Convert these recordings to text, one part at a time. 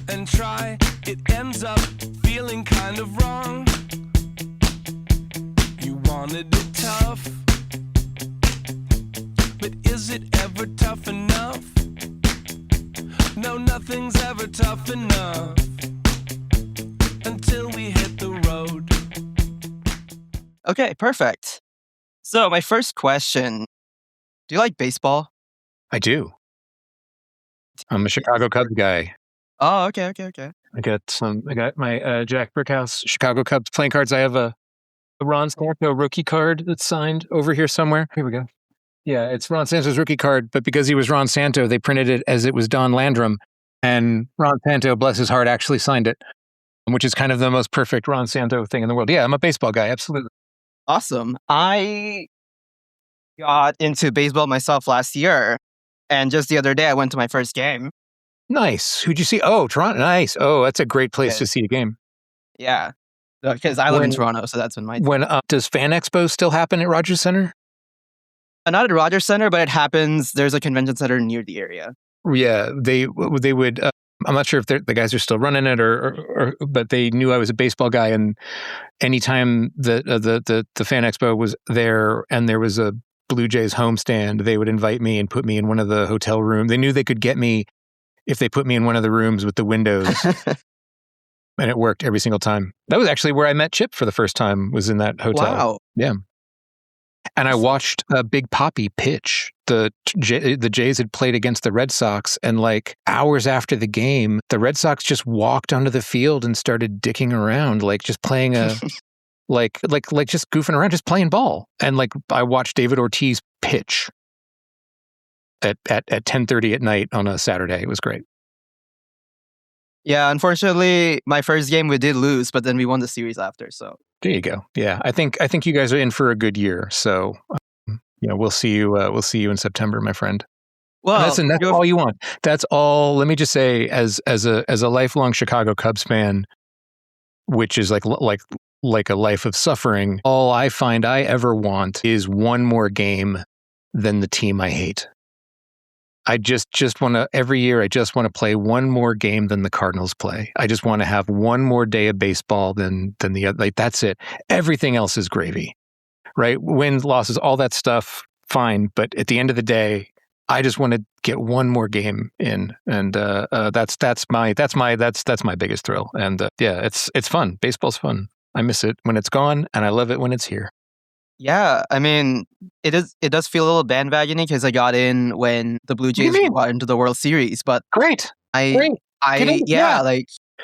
and try, it ends up feeling kind of wrong. You wanted it tough, but is it ever tough enough? No, nothing's ever tough enough until we hit the road. Okay, perfect. So my first question, do you like baseball? I do. I'm a Chicago Cubs guy. Oh, okay. I got my Jack Brickhouse Chicago Cubs playing cards. I have a Ron Santo rookie card that's signed over here somewhere. Here we go. Yeah, it's Ron Santo's rookie card, but because he was Ron Santo, they printed it as it was Don Landrum, and Ron Santo, bless his heart, actually signed it, which is kind of the most perfect Ron Santo thing in the world. Yeah, I'm a baseball guy, absolutely. Awesome. I got into baseball myself last year, and just the other day I went to my first game. Nice. Who'd you see? Oh, Toronto. Nice. Oh, that's a great place to see a game. Yeah, because I live in Toronto, so that's when my... Does Fan Expo still happen at Rogers Center? Not at Rogers Center, but it happens. There's a convention center near the area. Yeah, they would. I'm not sure if the guys are still running it, but they knew I was a baseball guy, and anytime the Fan Expo was there and there was a Blue Jays homestand, they would invite me and put me in one of the hotel rooms. They knew they could get me if they put me in one of the rooms with the windows, and it worked every single time. That was actually where I met Chip for the first time. Was in that hotel. Wow. Yeah. And I watched Big Papi pitch. The Jays had played against the Red Sox, and like hours after the game, the Red Sox just walked onto the field and started dicking around, like just playing a like just goofing around, just playing ball. And like I watched David Ortiz pitch at 10:30 at night on a Saturday. It was great. Yeah, unfortunately, my first game we did lose, but then we won the series after. So there you go. Yeah, I think you guys are in for a good year. So we'll see you. We'll see you in September, my friend. Well, that's all you want. That's all. Let me just say, as a lifelong Chicago Cubs fan, which is like a life of suffering, all I find I ever want is one more game than the team I hate. I just want to, every year, I just want to play one more game than the Cardinals play. I just want to have one more day of baseball than the other. Like, that's it. Everything else is gravy, right? Wins, losses, all that stuff, fine. But at the end of the day, I just want to get one more game in. And that's my biggest thrill. And yeah, it's fun. Baseball's fun. I miss it when it's gone, and I love it when it's here. Yeah, I mean, it does feel a little bandwagoning because I got in when the Blue Jays got into the World Series, but Great. Like.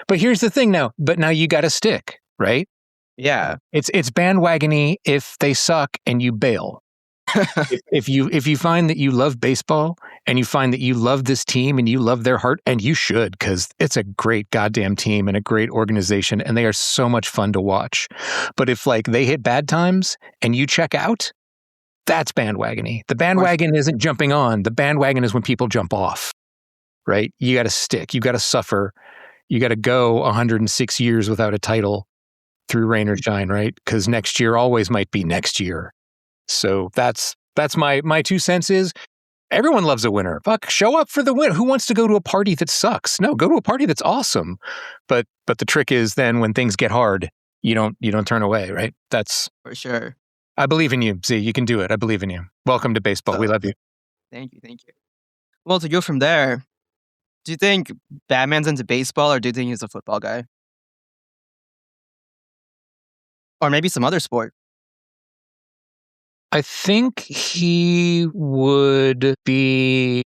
But here's the thing now. But now you got to stick, right? Yeah, it's bandwagony if they suck and you bail. if you find that you love baseball and you find that you love this team and you love their heart, and you should, because it's a great goddamn team and a great organization and they are so much fun to watch. But if like they hit bad times and you check out, that's bandwagony. The bandwagon isn't jumping on. The bandwagon is when people jump off, right? You got to stick. You got to suffer. You got to go 106 years without a title through rain or shine, right? Because next year always might be next year. So that's my 2 cents is everyone loves a winner. Fuck, show up for the win. Who wants to go to a party that sucks? No, go to a party that's awesome. But the trick is then when things get hard, you don't turn away, right? That's for sure. I believe in you, Z. You can do it. I believe in you. Welcome to baseball. We love you. Thank you. Well, to go from there, do you think Batman's into baseball, or do you think he's a football guy? Or maybe some other sport? I think he would be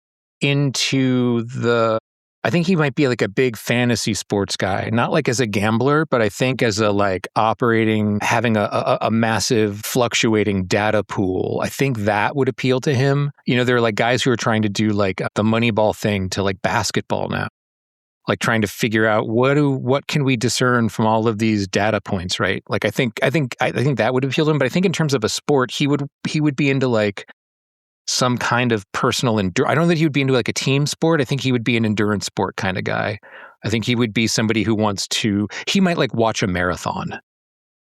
I think he might be like a big fantasy sports guy, not like as a gambler, but I think as a like having a massive fluctuating data pool. I think that would appeal to him. There are like guys who are trying to do like the Moneyball thing to like basketball now. Like trying to figure out what can we discern from all of these data points, right? Like I think that would appeal to him. But I think in terms of a sport, he would be into like some kind of personal endurance. I don't know that he would be into like a team sport. I think he would be an endurance sport kind of guy. I think he would be somebody who he might like watch a marathon.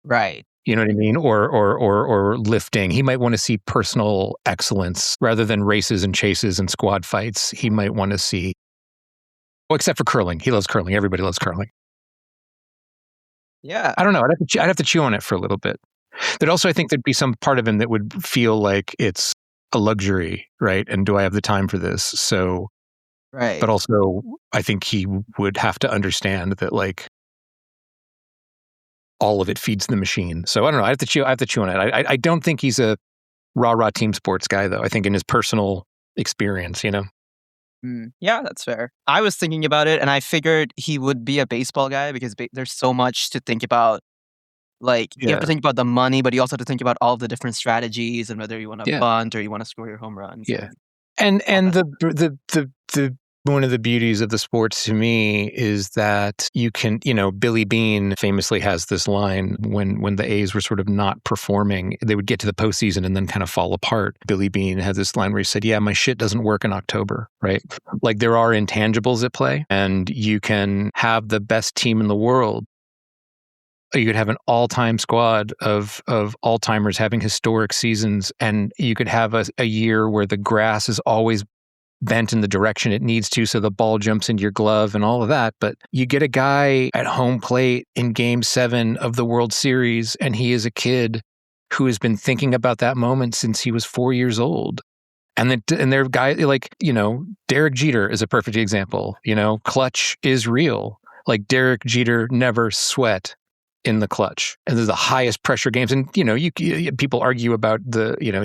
Right. You know what I mean? Or lifting. He might want to see personal excellence rather than races and chases and squad fights. He might want to see Well, except for curling. He loves curling. Everybody loves curling. Yeah. I don't know. I'd have to chew on it for a little bit. But also, I think there'd be some part of him that would feel like it's a luxury, right? And do I have the time for this? So, Right. but also, I think he would have to understand that, like, all of it feeds the machine. So I don't know. I have to chew on it. I don't think he's a rah-rah team sports guy, though. I think in his personal experience, Yeah, that's fair. I was thinking about it, and I figured he would be a baseball guy because there's so much to think about. Like, you have to think about the money, but you also have to think about all the different strategies and whether you want to bunt or you want to score your home runs. Yeah. And the one of the beauties of the sports to me is that you can, Billy Beane famously has this line when the A's were sort of not performing, they would get to the postseason and then kind of fall apart. Billy Beane had this line where he said, yeah, my shit doesn't work in October, right? Like, there are intangibles at play, and you can have the best team in the world. You could have an all-time squad of all-timers having historic seasons, and you could have a year where the grass is always bent in the direction it needs to, so the ball jumps into your glove and all of that. But you get a guy at home plate in Game 7 of the World Series, and he is a kid who has been thinking about that moment since he was 4 years old. And there are guys like, Derek Jeter is a perfect example. Clutch is real. Like, Derek Jeter never sweat in the clutch, and there's the highest pressure games. And people argue about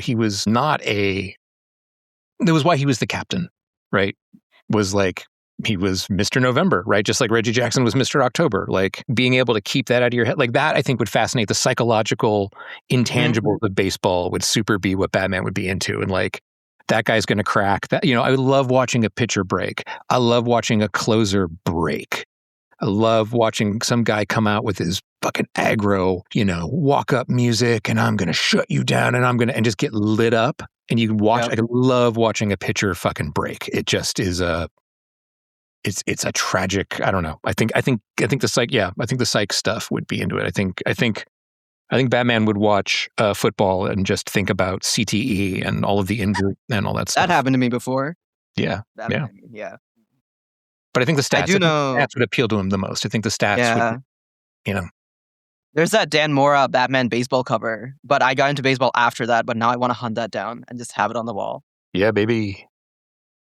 he was not that was why he was the captain, right? Was like, he was Mr. November, right? Just like Reggie Jackson was Mr. October. Like, being able to keep that out of your head, like that, I think would fascinate. The psychological intangibles of baseball would super be what Batman would be into. And like, that guy's going to crack that. I love watching a pitcher break. I love watching a closer break. I love watching some guy come out with his fucking aggro, walk up music, and I'm going to shut you down, and just get lit up. And you can watch, I love watching a pitcher fucking break. It just is it's a tragic, I don't know. I think the psych stuff would be into it. I think Batman would watch football and just think about CTE and all of the injury and all that stuff. That happened to me before. Yeah. Yeah. But I think the stats, stats would appeal to him the most. I think the stats would, There's that Dan Mora Batman baseball cover, but I got into baseball after that, but now I want to hunt that down and just have it on the wall. Yeah, baby.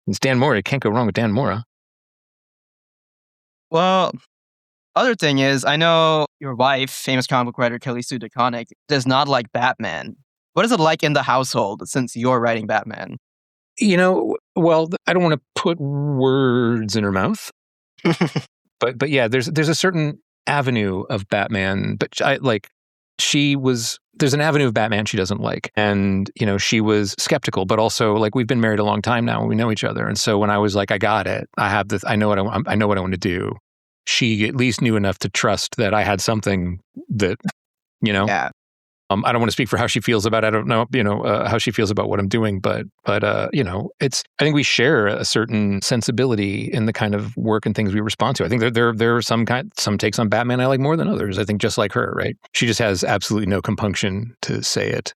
It's Dan Mora. You can't go wrong with Dan Mora. Well, other thing is, I know your wife, famous comic book writer Kelly Sue DeConnick, does not like Batman. What is it like in the household since you're writing Batman? Well, I don't want to put words in her mouth, but yeah, there's a certain avenue of Batman, but there's an avenue of Batman she doesn't like, and she was skeptical, but also like, we've been married a long time now and we know each other, and so when I was like, I got it, I know what I want to do, she at least knew enough to trust that I had something that Yeah. I don't want to speak for how she feels about it. I don't know, how she feels about what I'm doing, but I think we share a certain sensibility in the kind of work and things we respond to. I think there are some takes on Batman I like more than others. I think just like her, right? She just has absolutely no compunction to say it.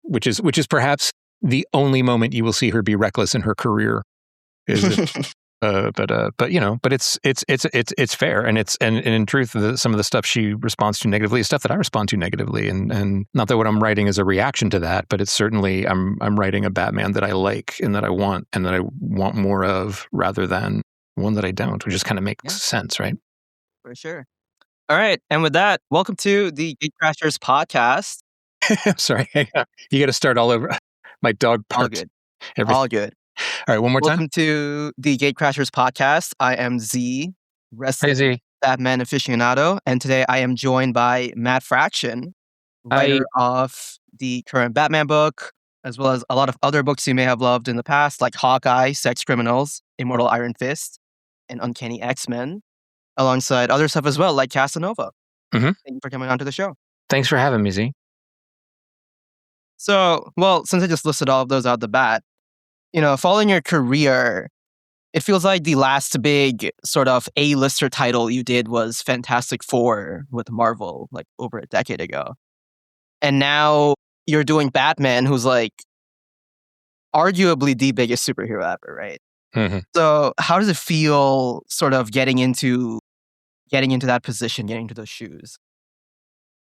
which is perhaps the only moment you will see her be reckless in her career. But it's fair, and in truth, some of the stuff she responds to negatively is stuff that I respond to negatively, and not that what I'm writing is a reaction to that, but it's certainly I'm writing a Batman that I like and that I want more of, rather than one that I don't, which just kind of makes sense, right? For sure. All right, and with that, welcome to the Gatecrashers podcast. Sorry, you got to start all over. My dog barked. All good. All right, one more time. Welcome to the Gatecrashers podcast. I am Z, wrestling Batman aficionado, and today I am joined by Matt Fraction, writer of the current Batman book, as well as a lot of other books you may have loved in the past, like Hawkeye, Sex Criminals, Immortal Iron Fist, and Uncanny X-Men, alongside other stuff as well, like Casanova. Mm-hmm. Thank you for coming on to the show. Thanks for having me, Z. So, since I just listed all of those out the bat, following your career, it feels like the last big sort of A-lister title you did was Fantastic Four with Marvel, like over a decade ago. And now you're doing Batman, who's like arguably the biggest superhero ever, right? Mm-hmm. So how does it feel sort of getting into that position, getting into those shoes?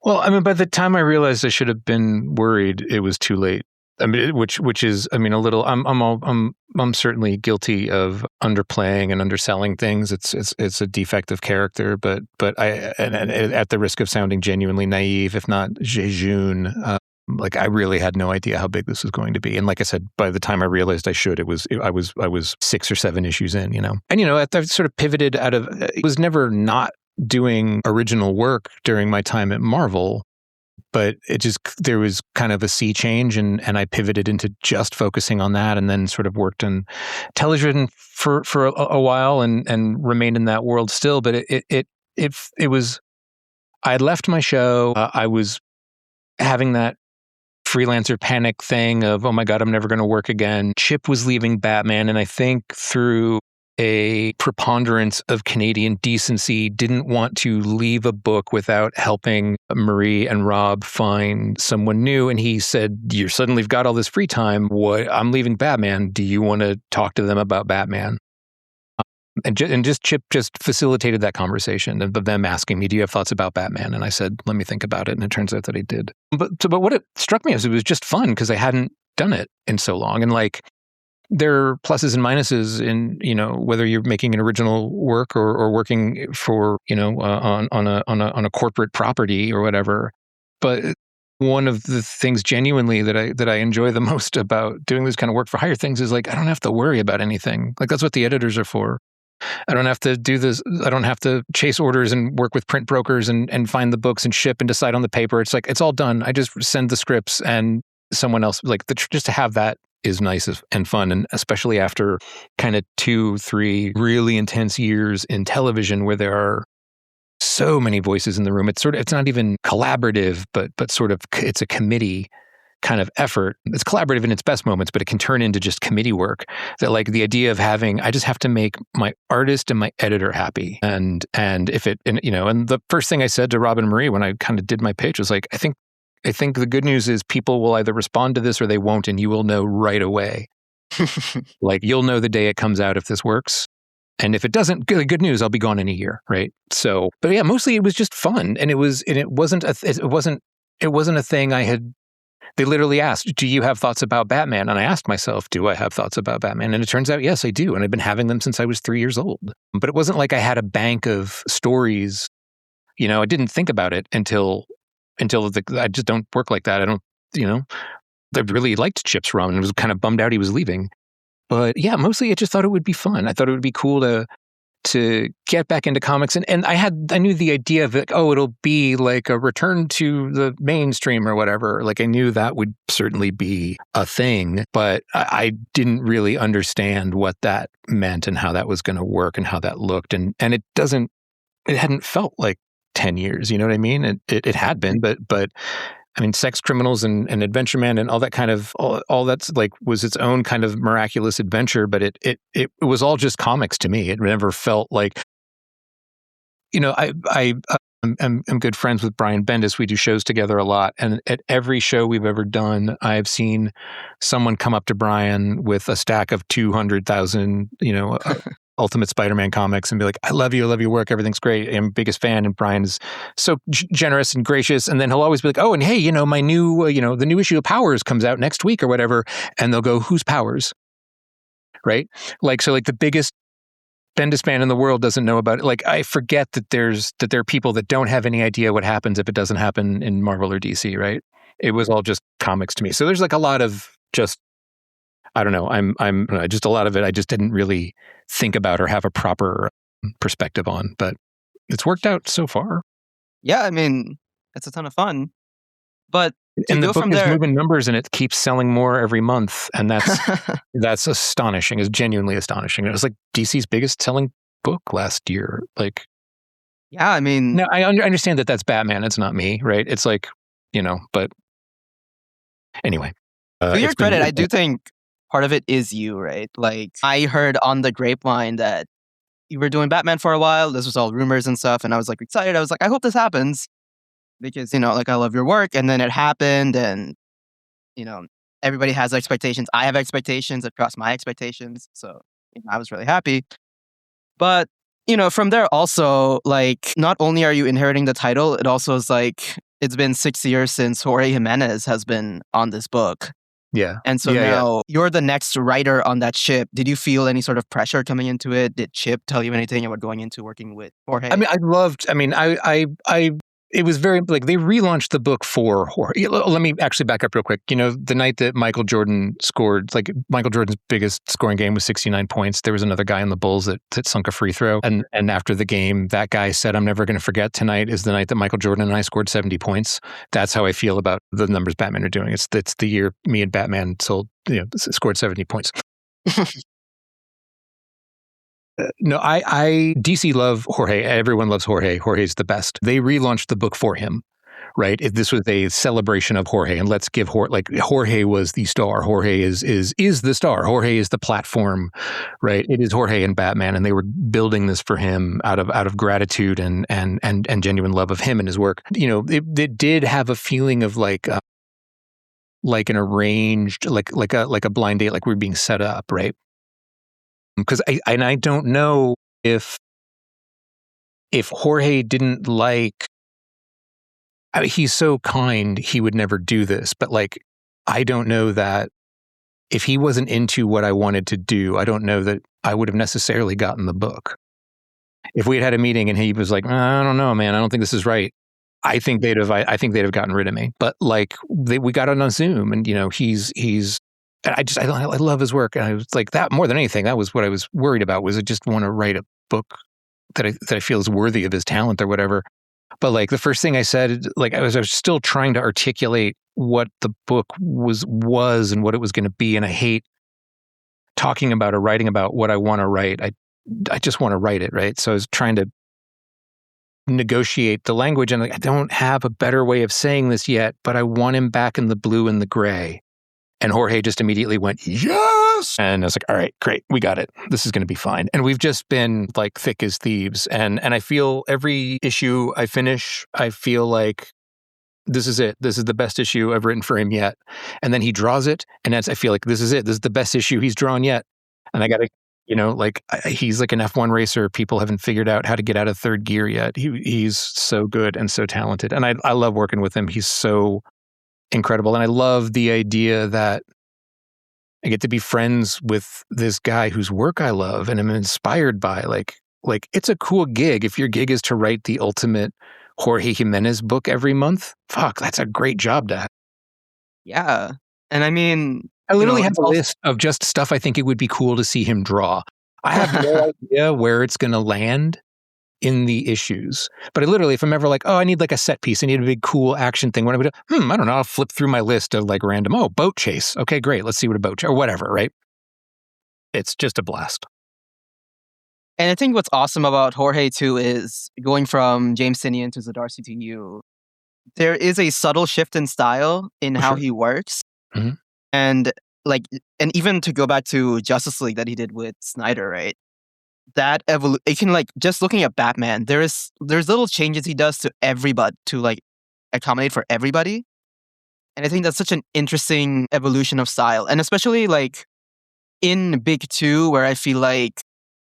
Well, I mean, by the time I realized I should have been worried, it was too late. I mean, which is, I mean, a little. I'm certainly guilty of underplaying and underselling things. It's a defect of character, but and at the risk of sounding genuinely naive, if not jejune, like I really had no idea how big this was going to be. And like I said, by the time I realized I should, I was 6 or 7 issues in, And I've sort of pivoted out of. It was never not doing original work during my time at Marvel. But there was kind of a sea change, and I pivoted into just focusing on that, and then sort of worked in television for a while, and remained in that world still. But it was, I had left my show. I was having that freelancer panic thing of, oh my God, I'm never going to work again. Chip was leaving Batman, and I think through a preponderance of Canadian decency, didn't want to leave a book without helping Marie and Rob find someone new. And he said, "You suddenly got all this free time. I'm leaving Batman. Do you want to talk to them about Batman?" And Chip just facilitated that conversation of them asking me, "Do you have thoughts about Batman?" And I said, "Let me think about it." And it turns out that I did. But what it struck me as, it was just fun because I hadn't done it in so long. And like, there are pluses and minuses in, whether you're making an original work or working for, on a corporate property or whatever. But one of the things genuinely that I enjoy the most about doing this kind of work for hire things is like, I don't have to worry about anything. Like, that's what the editors are for. I don't have to do this. I don't have to chase orders and work with print brokers and find the books and ship and decide on the paper. It's like, it's all done. I just send the scripts and someone else, like, just to have that is nice and fun. And especially after kind of 2-3 really intense years in television where there are so many voices in the room. It's not even collaborative, but sort of, it's a committee kind of effort. It's collaborative in its best moments, but it can turn into just committee work. That, like, the idea of having, I just have to make my artist and my editor happy. And if it, and the first thing I said to Rob and Marie when I kind of did my pitch was like, I think the good news is people will either respond to this or they won't, and you will know right away. Like, you'll know the day it comes out if this works. And if it doesn't, good news, I'll be gone in a year, right? So, but yeah, mostly it was just fun, and it wasn't a thing I had. They literally asked, "Do you have thoughts about Batman?" And I asked myself, "Do I have thoughts about Batman?" And it turns out, yes, I do, and I've been having them since I was 3 years old. But it wasn't like I had a bank of stories. I didn't think about it until I just don't work like that. I don't, I really liked Chip's run and was kind of bummed out he was leaving. But yeah, mostly I just thought it would be fun. I thought it would be cool to get back into comics. And I knew the idea of it, it'll be like a return to the mainstream or whatever. Like, I knew that would certainly be a thing, but I didn't really understand what that meant and how that was going to work and how that looked. And it hadn't felt like 10 years, you know what I mean? It had been, but I mean, Sex Criminals and Adventure Man and all that kind of, all that's like, was its own kind of miraculous adventure, but it was all just comics to me. It never felt like, I'm good friends with Brian Bendis. We do shows together a lot. And at every show we've ever done, I've seen someone come up to Brian with a stack of 200,000, Ultimate Spider-Man comics and be like, I love your work. Everything's great. I'm the biggest fan. And Brian's so generous and gracious. And then he'll always be like, oh, and hey, my new, the new issue of Powers comes out next week or whatever. And they'll go, who's Powers? Right? Like, so like the biggest Bendis fan in the world doesn't know about it. Like, I forget that there are people that don't have any idea what happens if it doesn't happen in Marvel or DC, right? It was all just comics to me. So there's like a lot of just, I don't know. I'm just a lot of it I just didn't really think about or have a proper perspective on, but it's worked out so far. Yeah, I mean, it's a ton of fun. But and the book is moving numbers and it keeps selling more every month, and that's astonishing. It's genuinely astonishing. It was like DC's biggest selling book last year. Like, yeah, I mean, no, I understand that that's Batman. It's not me, right? It's like, but anyway. To your credit, I do think part of it is you, right? Like, I heard on the grapevine that you were doing Batman for a while. This was all rumors and stuff. And I was like excited. I was like, I hope this happens because, like, I love your work. And then it happened. And, everybody has expectations. I have expectations across my expectations. So I was really happy. But, from there also, like, not only are you inheriting the title, it also is like, it's been 6 years since Jorge Jimenez has been on this book. Yeah. And so now you're the next writer on that ship. Did you feel any sort of pressure coming into it? Did Chip tell you anything about going into working with Jorge? It was very, like, they relaunched the book for Jorge. Let me actually back up real quick. The night that Michael Jordan scored, like, Michael Jordan's biggest scoring game was 69 points. There was another guy on the Bulls that sunk a free throw. And after the game, that guy said, I'm never going to forget tonight is the night that Michael Jordan and I scored 70 points. That's how I feel about the numbers Batman are doing. It's the year me and Batman scored 70 points. No, DC love Jorge. Everyone loves Jorge. Jorge's the best. They relaunched the book for him, right? This was a celebration of Jorge, and let's give Jorge was the star. Jorge is the star. Jorge is the platform, right? It is Jorge and Batman, and they were building this for him out of gratitude and genuine love of him and his work. It did have a feeling of like an arranged, like a blind date, like we were being set up, right? Because I don't know if Jorge didn't like, he's so kind, he would never do this. But like, I don't know that if he wasn't into what I wanted to do, I don't know that I would have necessarily gotten the book. If we had a meeting and he was like, I don't know, man, I don't think this is right. I think they'd have gotten rid of me. But like, we got on Zoom, and he's. And I love his work. And I was like, that more than anything, that was what I was worried about, was I just want to write a book that I feel is worthy of his talent or whatever. But like the first thing I said, like I was still trying to articulate what the book was and what it was going to be. And I hate talking about or writing about what I want to write. I just want to write it, right? So I was trying to negotiate the language, and like, I don't have a better way of saying this yet, but I want him back in the blue and the gray. And Jorge just immediately went, yes! And I was like, all right, great, we got it. This is going to be fine. And we've just been like thick as thieves. And I feel every issue I finish, I feel like this is it. This is the best issue I've written for him yet. And then he draws it, and I feel like this is it. This is the best issue he's drawn yet. And I got to, he's like an F1 racer. People haven't figured out how to get out of third gear yet. He's so good and so talented. And I love working with him. He's so incredible. And I love the idea that I get to be friends with this guy whose work I love and I'm inspired by. Like it's a cool gig. If your gig is to write the ultimate Jorge Jimenez book every month, fuck, that's a great job to have. Yeah. And I mean, I literally have a list of just stuff I think it would be cool to see him draw. I have no idea where it's going to land in the issues. But I literally, if I'm ever like, oh, I need like a set piece, I need a big cool action thing, what am I do? I don't know, I'll flip through my list of like random, boat chase. Okay, great, let's see what a boat chase, or whatever, right? It's just a blast. And I think what's awesome about Jorge too is going from James Tynion to Zdarsky to you, there is a subtle shift in style in how he works. Mm-hmm. And even to go back to Justice League that he did with Snyder, right? That it can, like, just looking at Batman, there's little changes he does to everybody to like accommodate for everybody. And I think that's such an interesting evolution of style. And especially like in Big Two, where I feel like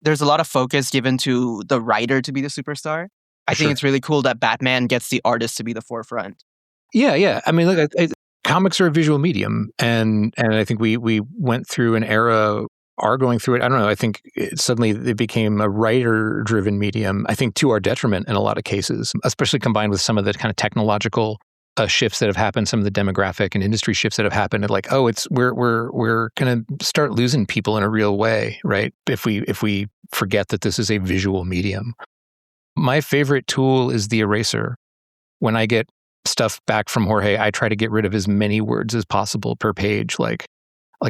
there's a lot of focus given to the writer to be the superstar. I think it's really cool that Batman gets the artist to be the forefront. Yeah. I mean, look, comics are a visual medium, and I think we went through an era, are going through it. I don't know. I think suddenly it became a writer-driven medium, I think to our detriment in a lot of cases, especially combined with some of the kind of technological shifts that have happened, some of the demographic and industry shifts that have happened. And like, we're going to start losing people in a real way, right? If we forget that this is a visual medium. My favorite tool is the eraser. When I get stuff back from Jorge, I try to get rid of as many words as possible per page. Like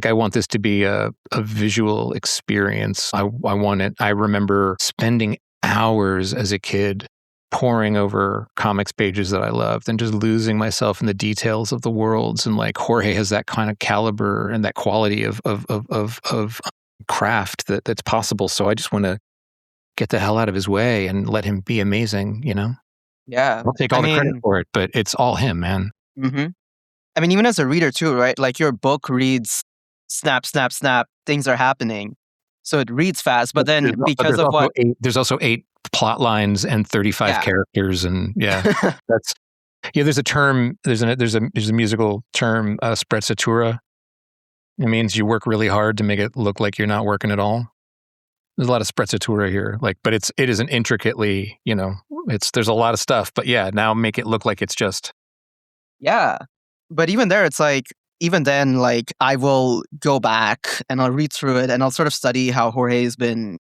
I want this to be a visual experience. I want it. I remember spending hours as a kid poring over comics pages that I loved and just losing myself in the details of the worlds. And like Jorge has that kind of caliber and that quality of craft that's possible. So I just want to get the hell out of his way and let him be amazing, Yeah. I'll take all the credit for it, but it's all him, man. Mm-hmm. I mean, even as a reader too, right? Like your book reads snap, snap, snap, things are happening. So it reads fast, but then because of what... There's also 8 plot lines and 35 characters, and that's... there's a term, there's a musical term, sprezzatura. It means you work really hard to make it look like you're not working at all. There's a lot of sprezzatura here, but it is an intricately, there's a lot of stuff, but now make it look like it's just... Yeah. But even there, it's like, even then, like, I will go back and I'll read through it and I'll sort of study how Jorge's been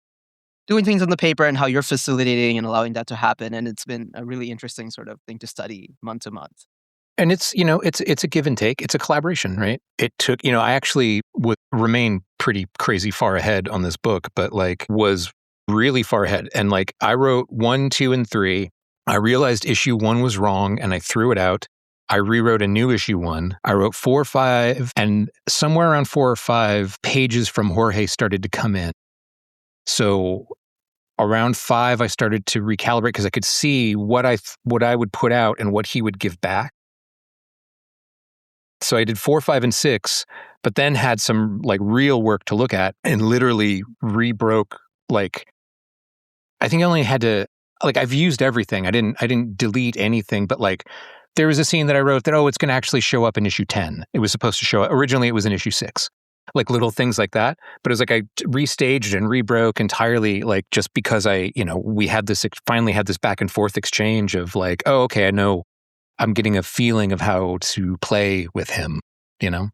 doing things on the paper and how you're facilitating and allowing that to happen. And it's been a really interesting sort of thing to study month to month. And it's a give and take. It's a collaboration, right? It took, I actually would remain pretty crazy far ahead on this book, but like was really far ahead. And like I wrote 1, 2, and 3. I realized issue 1 was wrong and I threw it out. I rewrote a new issue 1. I wrote 4, 5, and somewhere around 4 or 5 pages from Jorge started to come in. So around 5, I started to recalibrate because I could see what I would put out and what he would give back. So I did 4, 5, and 6, but then had some like real work to look at and literally rebroke. Like, I think I only had to, like, I've used everything. I didn't delete anything, but like, there was a scene that I wrote that, it's going to actually show up in issue 10. It was supposed to show up. Originally, it was in issue 6. Like little things like that. But it was like I restaged and rebroke entirely, like just because we had this, finally had this back and forth exchange of like, oh, okay, I know I'm getting a feeling of how to play with him,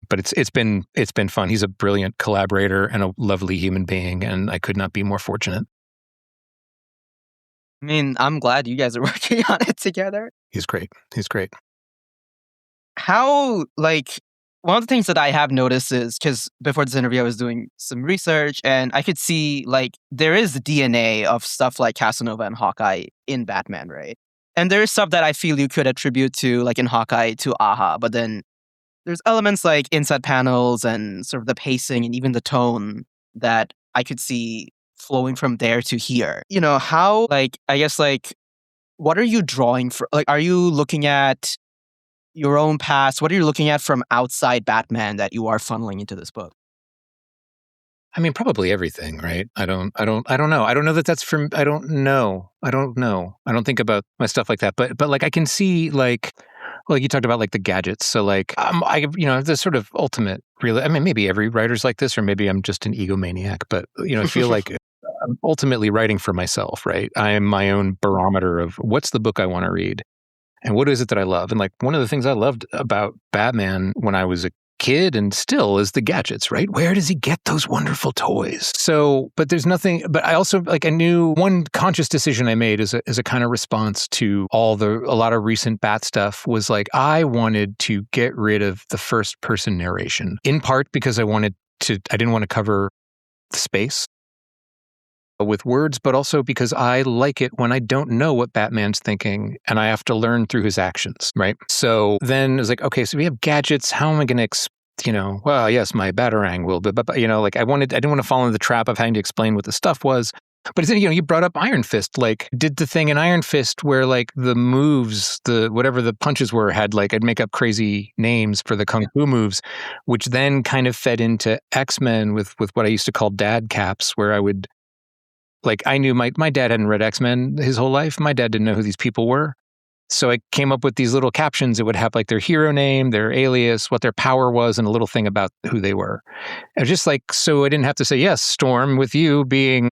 But it's been fun. He's a brilliant collaborator and a lovely human being, and I could not be more fortunate. I mean, I'm glad you guys are working on it together. He's great. How, like, one of the things that I have noticed is, because before this interview I was doing some research and I could see, like, there is DNA of stuff like Casanova and Hawkeye in Batman, right? And there is stuff that I feel you could attribute to, like in Hawkeye, to Aha, but then there's elements like inset panels and sort of the pacing and even the tone that I could see flowing from there to here. How, like, I guess, like, what are you drawing from? Like, are you looking at your own past? What are you looking at from outside Batman that you are funneling into this book? I mean, probably everything, right? I don't know. I don't know that that's from, I don't know. I don't think about my stuff like that, but like I can see like you talked about like the gadgets. So like, the sort of ultimate really, I mean, maybe every writer's like this, or maybe I'm just an egomaniac, but I feel like I'm ultimately writing for myself, right? I am my own barometer of what's the book I want to read and what is it that I love. And like one of the things I loved about Batman when I was a kid and still is the gadgets, right? Where does he get those wonderful toys? So, but there's nothing, but I also like I knew one conscious decision I made as a kind of response to a lot of recent Bat stuff was like, I wanted to get rid of the first person narration, in part because I didn't want to cover the space with words, but also because I like it when I don't know what Batman's thinking and I have to learn through his actions, right? So then it was like, okay, so we have gadgets. How am I going to, well, yes, my Batarang will, but like I didn't want to fall into the trap of having to explain what the stuff was. But then, you brought up Iron Fist, like did the thing in Iron Fist where like the moves, whatever the punches were, had like, I'd make up crazy names for the Kung Fu moves, which then kind of fed into X-Men with what I used to call dad caps, where I would, like, I knew my dad hadn't read X-Men his whole life. My dad didn't know who these people were. So I came up with these little captions that would have like their hero name, their alias, what their power was, and a little thing about who they were. And just like, so I didn't have to say, yes, Storm, with you being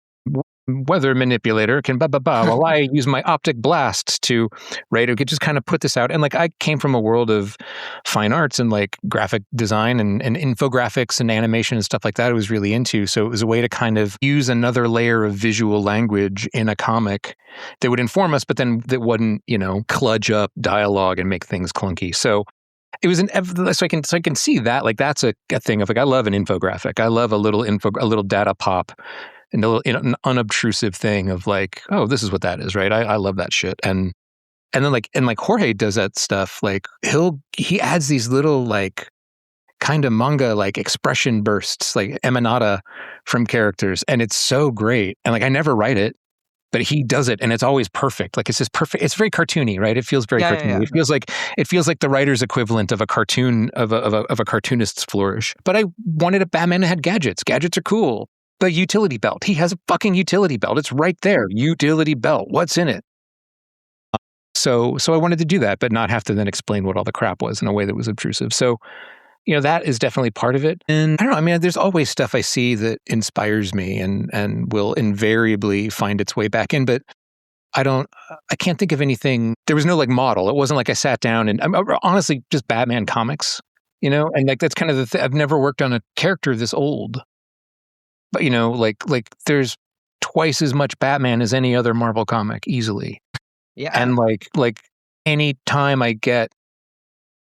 weather manipulator can while I use my optic blast to, right? I could just kind of put this out. And like, I came from a world of fine arts and like graphic design and infographics and animation and stuff like that I was really into. So it was a way to kind of use another layer of visual language in a comic that would inform us, but then that wouldn't, kludge up dialogue and make things clunky. So it was so I can see that, like, that's a thing of like, I love an infographic. I love a little data pop. And an unobtrusive thing of like, oh, this is what that is, right? I love that shit. And then like Jorge does that stuff. Like he adds these little like kind of manga like expression bursts, like emanata from characters, and it's so great. And like I never write it, but he does it, and it's always perfect. Like, it's just perfect. It's very cartoony, right? It feels very cartoony. Yeah. It feels like the writer's equivalent of a cartoon of a cartoonist's flourish. But I wanted a Batman that had gadgets. Gadgets are cool. The utility belt. He has a fucking utility belt. It's right there. Utility belt. What's in it? So I wanted to do that, but not have to then explain what all the crap was in a way that was obtrusive. So, that is definitely part of it. And I don't know, I mean, there's always stuff I see that inspires me and will invariably find its way back in, but I can't think of anything. There was no like model. It wasn't like I sat down and honestly just Batman comics, and like that's kind of the thing. I've never worked on a character this old, but like there's twice as much Batman as any other Marvel comic easily. Yeah. And like any time I get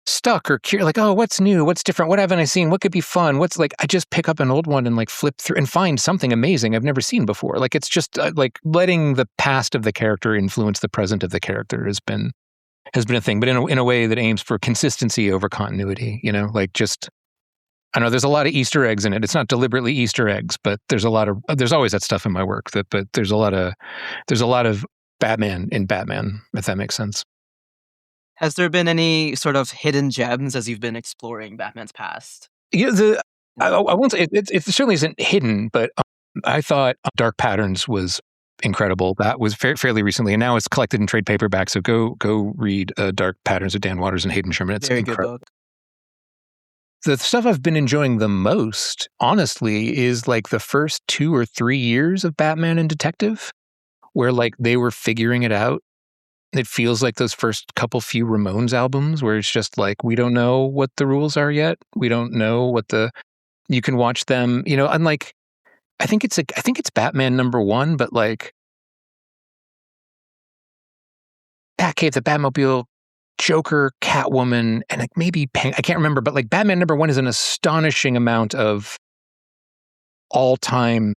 stuck or curious, like, oh, what's new? What's different? What haven't I seen? What could be fun? What's like, I just pick up an old one and like flip through and find something amazing I've never seen before. Like, it's just like letting the past of the character influence the present of the character has been a thing, but in a way that aims for consistency over continuity, like just, I know there's a lot of Easter eggs in it. It's not deliberately Easter eggs, but there's always that stuff in my work but there's a lot of Batman in Batman, if that makes sense. Has there been any sort of hidden gems as you've been exploring Batman's past? I won't say it certainly isn't hidden, but I thought Dark Patterns was incredible. That was fairly recently, and now it's collected in trade paperback. So go read Dark Patterns of Dan Waters and Hayden Sherman. It's very incredible. good book. The stuff I've been enjoying the most, honestly, is like the first 2 or 3 years of Batman and Detective, where like they were figuring it out. It feels like those first few Ramones albums where it's just like, we don't know what the rules are yet. We don't know you can watch them, and like, I think it's Batman #1, but like Batcave, the Batmobile, Joker, Catwoman, and like maybe I can't remember, but like Batman #1 is an astonishing amount of all-time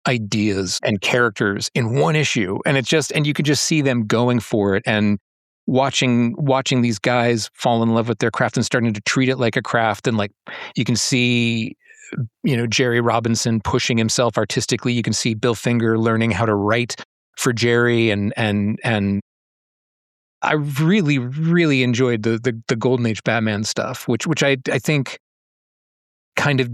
ideas and characters in one issue, and you could just see them going for it and watching these guys fall in love with their craft and starting to treat it like a craft. And like you can see Jerry Robinson pushing himself artistically. You can see Bill Finger learning how to write for Jerry, and I really, really enjoyed the Golden Age Batman stuff, which I think kind of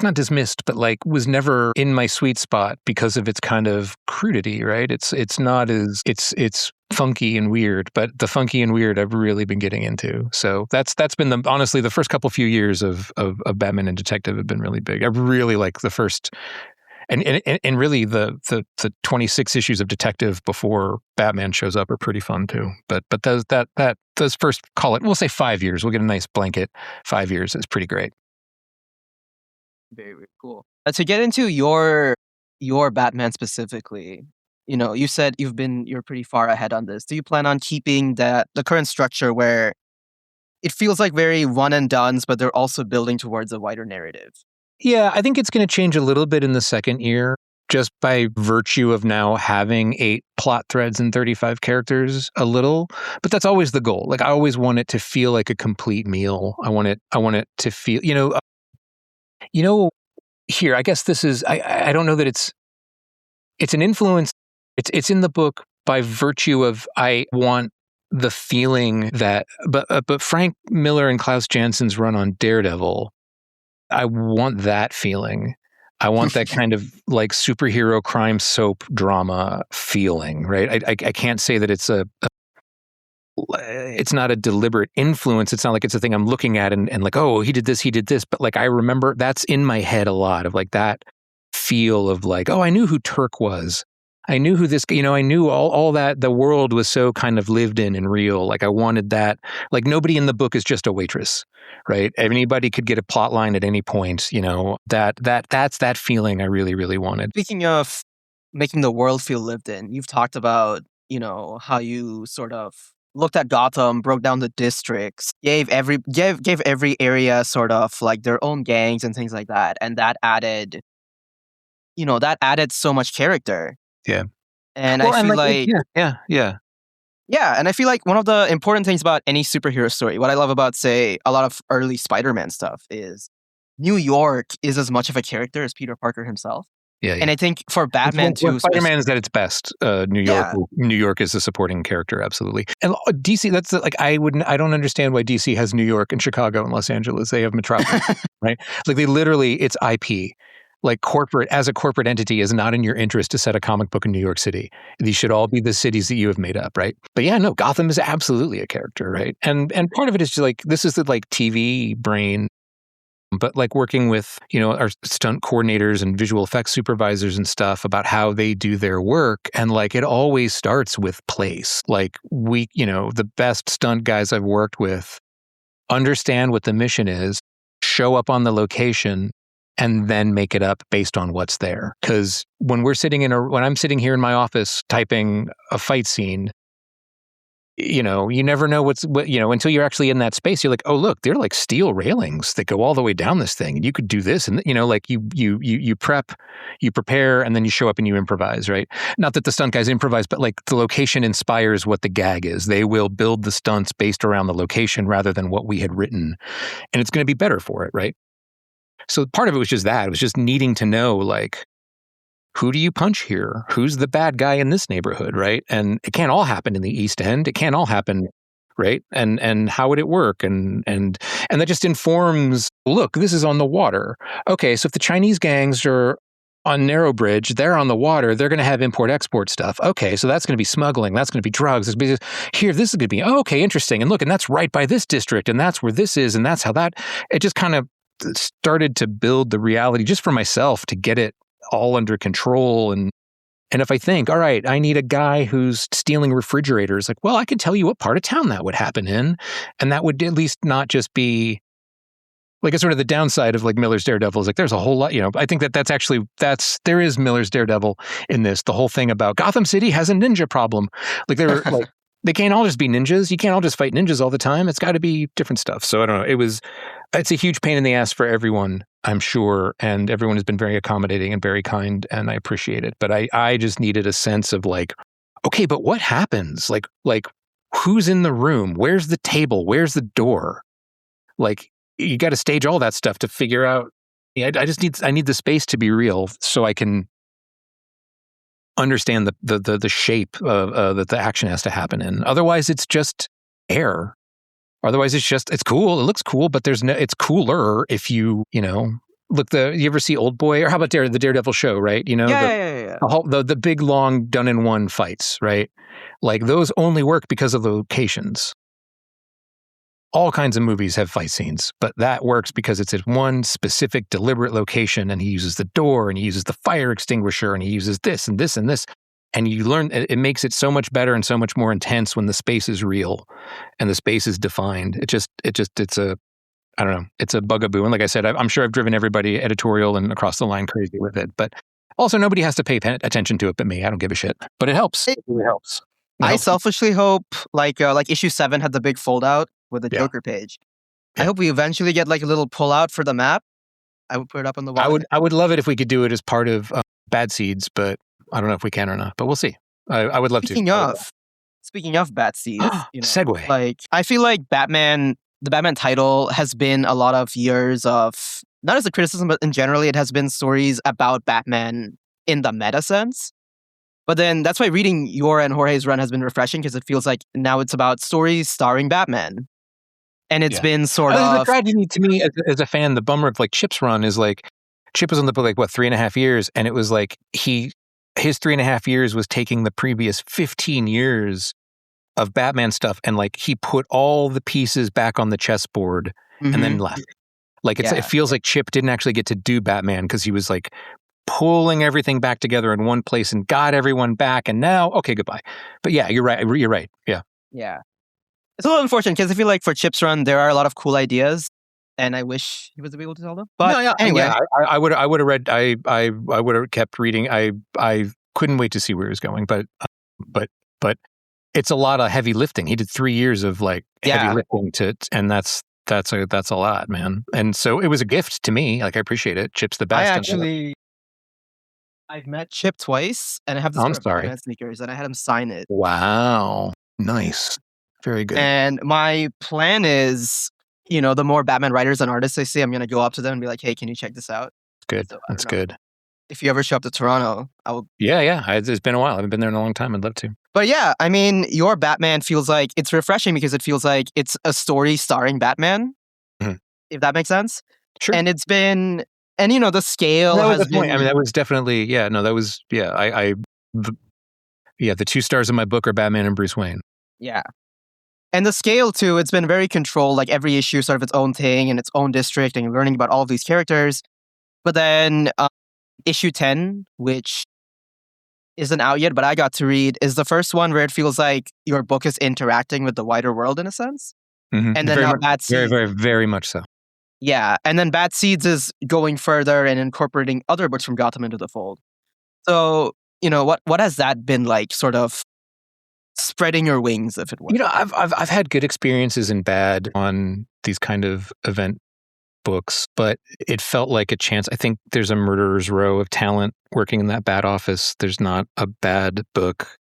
not dismissed, but like was never in my sweet spot because of its kind of crudity, right? It's not as it's funky and weird, but the funky and weird I've really been getting into. So that's been honestly the first few years of Batman and Detective have been really big. I really like the first and really the 26 issues of Detective before Batman shows up are pretty fun too. But those first, call it, we'll say 5 years. We'll get a nice blanket. 5 years is pretty great. Very, very cool. To get into your Batman specifically, you said you're pretty far ahead on this. Do you plan on keeping the current structure where it feels like very one and dones, but they're also building towards a wider narrative? Yeah, I think it's going to change a little bit in the second year, just by virtue of now having 8 plot threads and 35 characters a little. But that's always the goal. Like, I always want it to feel like a complete meal. I want it to feel, here, I guess this is, I don't know that it's an influence. It's in the book by virtue of, I want the feeling that, but Frank Miller and Klaus Jansson's run on Daredevil, I want that feeling. I want that kind of like superhero crime soap drama feeling, right? I can't say that it's it's not a deliberate influence. It's not like it's a thing I'm looking at and like, oh, he did this. But like, I remember that's in my head a lot of like that feel of like, oh, I knew who Turk was. I knew who this, I knew all that. The world was so kind of lived in and real. Like I wanted that, like nobody in the book is just a waitress, right? Anybody could get a plot line at any point, that's that feeling I really, really wanted. Speaking of making the world feel lived in, you've talked about, how you sort of looked at Gotham, broke down the districts, gave every area sort of like their own gangs and things like that. And that added so much character. Yeah. And I feel like yeah. Yeah, and I feel like one of the important things about any superhero story, what I love about, say, a lot of early Spider-Man stuff is New York is as much of a character as Peter Parker himself. Yeah. And I think for Batman too, Spider-Man is at its best. New York is a supporting character, absolutely. And DC, that's like I don't understand why DC has New York and Chicago and Los Angeles. They have Metropolis, right? Like they literally, it's IP. Like as a corporate entity is not in your interest to set a comic book in New York City. These should all be the cities that you have made up, right? But yeah, no, Gotham is absolutely a character, right? And part of it is just like, this is the like TV brain. But like working with, our stunt coordinators and visual effects supervisors and stuff about how they do their work. And like, it always starts with place. Like the best stunt guys I've worked with understand what the mission is, show up on the location, and then make it up based on what's there. Because when I'm sitting here in my office typing a fight scene, you never know until you're actually in that space. You're like, oh look, they're like steel railings that go all the way down this thing, and you could do this, and like you prep, you prepare, and then you show up and you improvise, right? Not that the stunt guys improvise, but like the location inspires what the gag is. They will build the stunts based around the location rather than what we had written, and it's going to be better for it, right? So part of it was just that. It was just needing to know, like, who do you punch here? Who's the bad guy in this neighborhood, right? And it can't all happen in the East End. It can't all happen, right? And how would it work? And that just informs, look, this is on the water. Okay, so if the Chinese gangs are on Narrow Bridge, they're on the water, they're going to have import-export stuff. Okay, so that's going to be smuggling. That's going to be drugs. Here, this is going to be, okay, interesting. And look, and that's right by this district, and that's where this is, and that's how it just kind of started to build the reality just for myself to get it all under control. And if I think, all right, I need a guy who's stealing refrigerators, like, well, I can tell you what part of town that would happen in. And that would at least not just be like, it's sort of the downside of like Miller's Daredevil is like, there's a whole lot, I think there is Miller's Daredevil in this. The whole thing about Gotham City has a ninja problem. Like they're like, they can't all just be ninjas. You can't all just fight ninjas all the time. It's got to be different stuff. So I don't know. It's a huge pain in the ass for everyone, I'm sure. And everyone has been very accommodating and very kind, and I appreciate it. But I just needed a sense of like, okay, but what happens? Like who's in the room? Where's the table? Where's the door? Like you got to stage all that stuff to figure out. I need the space to be real so I can understand the shape that the action has to happen in. Otherwise, it's just air. Otherwise, it's cool. It looks cool, but it's cooler if you look. You ever see Old Boy, or how about the Daredevil show, right? Yeah. The big long done-in-one fights, right? Like those only work because of the locations. All kinds of movies have fight scenes, but that works because it's at one specific deliberate location, and he uses the door, and he uses the fire extinguisher, and he uses this and this and this. And you learn, it makes it so much better and so much more intense when the space is real and the space is defined. It's a bugaboo. And like I said, I'm sure I've driven everybody editorial and across the line crazy with it, but also nobody has to pay attention to it but me. I don't give a shit, but it helps. It really helps. I selfishly hope like issue 7 had the big fold out with the Joker page. Yeah. I hope we eventually get like a little pull out for the map. I would put it up on the wall. I would love it if we could do it as part of Bad Seeds, but I don't know if we can or not, but we'll see. I would love to. Speaking of Bad Seeds, segue. Like I feel like the Batman title has been a lot of years of, not as a criticism, but in generally it has been stories about Batman in the meta sense. But then that's why reading your and Jorge's run has been refreshing, because it feels like now it's about stories starring Batman. And it's been sort of... The tragedy to me as a fan, the bummer of like Chip's run is like, Chip was on the book like, 3.5 years? And it was like, his 3.5 years was taking the previous 15 years of Batman stuff, and like he put all the pieces back on the chessboard and then left. Like it feels like Chip didn't actually get to do Batman because he was like pulling everything back together in one place and got everyone back, and now, okay, goodbye. But yeah, you're right. Yeah. It's a little unfortunate because I feel like for Chip's run, there are a lot of cool ideas, and I wish he was able to tell them. But anyway, I would have read. I would have kept reading. I couldn't wait to see where he was going. But it's a lot of heavy lifting. He did 3 years of like heavy lifting and that's a lot, man. And so it was a gift to me. Like I appreciate it. Chip's the best. I've met Chip twice, and I have this Batman sneakers, and I had him sign it. Wow, nice, very good. And my plan is, the more Batman writers and artists I see, I'm gonna go up to them and be like, "Hey, can you check this out?" Good. So, that's good. if you ever show up to Toronto, I will. Yeah. It's been a while. I haven't been there in a long time. I'd love to. But yeah, I mean, your Batman feels like it's refreshing because it feels like it's a story starring Batman, if that makes sense. Sure. And it's been, and the scale that was has the point. been. I mean, that was definitely, the 2 stars of my book are Batman and Bruce Wayne. Yeah. And the scale too, it's been very controlled, like every issue sort of its own thing and its own district, and you're learning about all of these characters. But then issue 10, which isn't out yet, but I got to read, is the first one where it feels like your book is interacting with the wider world in a sense. Mm-hmm. And then now Bad Seeds. Very, very, very much so. Yeah. And then Bad Seeds is going further and incorporating other books from Gotham into the fold. So, what has that been like, sort of spreading your wings, if it were? I've had good experiences and bad on these kind of event books, but it felt like a chance. I think there's a murderer's row of talent working in that bad office. There's not a bad book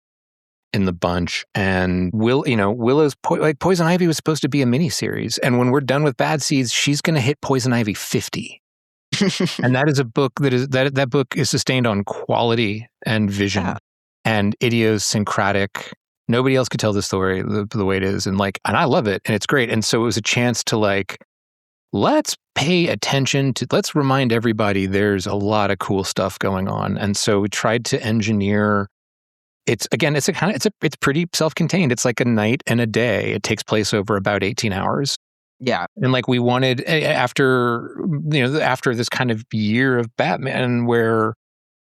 in the bunch. And Willow's Poison Ivy was supposed to be a miniseries, and when we're done with Bad Seeds, she's going to hit Poison Ivy 50. And that is a book that book is sustained on quality and vision and idiosyncratic. Nobody else could tell the story the way it is, and I love it, and it's great. And so it was a chance to let's pay attention to, let's remind everybody there's a lot of cool stuff going on. And so we tried to engineer. It's pretty self-contained. It's like a night and a day. It takes place over about 18 hours. Yeah. And we wanted, after this kind of year of Batman where